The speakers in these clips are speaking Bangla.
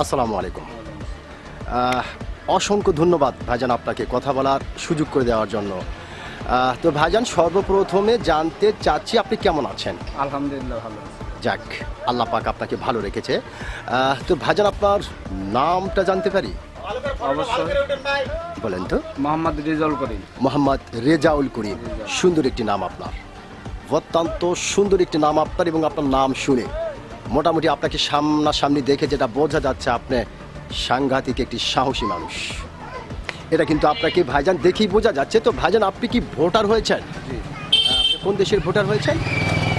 আসসালামু আলাইকুম। অসংখ্য ধন্যবাদ ভাইজান আপনাকে কথা বলার সুযোগ করে দেওয়ার জন্য। তো ভাইজান, সর্বপ্রথমে জানতে চাচ্ছি আপনি কেমন আছেন? আলহামদুলিল্লাহ ভালো আছি। যাক, আল্লাহ পাক আপনাকে ভালো রেখেছে। তো ভাইজান, আপনার নামটা জানতে পারি? অবশ্যই। বলেন তো। মোহাম্মদ রেজাউল করিম। মোহাম্মদ রেজাউল করিম, সুন্দর একটি নাম আপনার, অত্যন্ত সুন্দর একটি নাম আপনার। এবং আপনার নাম শুনে মোটামুটি আপনাকে সামনাসামনি দেখে যেটা বোঝা যাচ্ছে, আপনি সাংঘাতিক একটি সাহসী মানুষ। এটা কিন্তু আপনাকে ভাইজান দেখেই বোঝা যাচ্ছে। তো ভাইজান, আপনি কি ভোটার হয়েছেন? জি। আপনি কোন দেশের ভোটার হয়েছেন?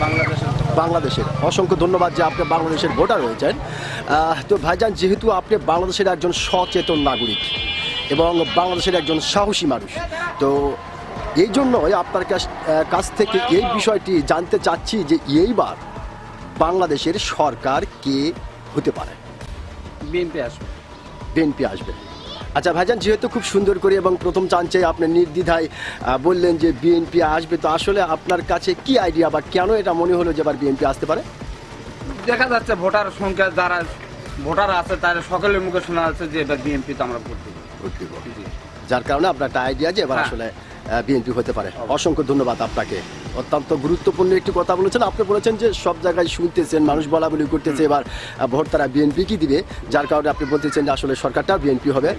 বাংলাদেশের। বাংলাদেশের। অসংখ্য ধন্যবাদ যে আপনি বাংলাদেশের ভোটার হয়েছেন। তো ভাইজান, যেহেতু আপনি বাংলাদেশের একজন সচেতন নাগরিক এবং বাংলাদেশের একজন সাহসী মানুষ, তো এই জন্যই আপনার কাছ থেকে এই বিষয়টি জানতে চাচ্ছি যে এইবার বাংলাদেশের সরকার কে হতে পারে? বিএনপি আসবে। বিএনপি আসবে। আচ্ছা ভাইজান, যেহেতু খুব সুন্দর করে এবং প্রথম চান্সে আপনি নির্দ্বিধায় বললেন যে বিএনপি আসবে, তো আসলে আপনার কাছে কি আইডিয়া বা কেন এটা মনে হলো যে এবার বিএনপি আসতে পারে? দেখা যাচ্ছে ভোটার সংখ্যা যারা ভোটার আছে তারা সকলের মুখে শোনা যাচ্ছে যে এবার বিএনপি তো আমরা ভোট দিব। জি। যার কারণে আপনার একটা আইডিয়া যে এবার হ্যাঁ। আসলে বিএনপি হতে পারে। অসংখ্য ধন্যবাদ আপনাকে। অত্যন্ত গুরুত্বপূর্ণ একটি কথা বলেছেন। আপনি বলেছেন যে সব জায়গায় শুনতেছেন, মানুষ বলা বলি করতেছে এবার ভোট তারা বিএনপি কি দিবে, যার কারণে আপনি বলতেছেন যে আসলে সরকারটা বিএনপি হবে।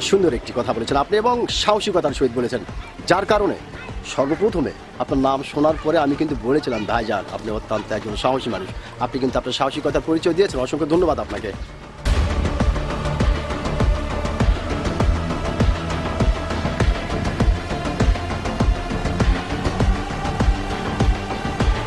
সুন্দর একটি কথা বলেছেন আপনি এবং সাহসিকতার সহিত বলেছেন, যার কারণে সর্বপ্রথমে আপনার নাম শোনার পরে আমি কিন্তু বলেছিলাম ভাইজান আপনি অত্যন্ত একজন সাহসী মানুষ। আপনি কিন্তু আপনার সাহসিকতার পরিচয় দিয়েছেন। অসংখ্য ধন্যবাদ আপনাকে।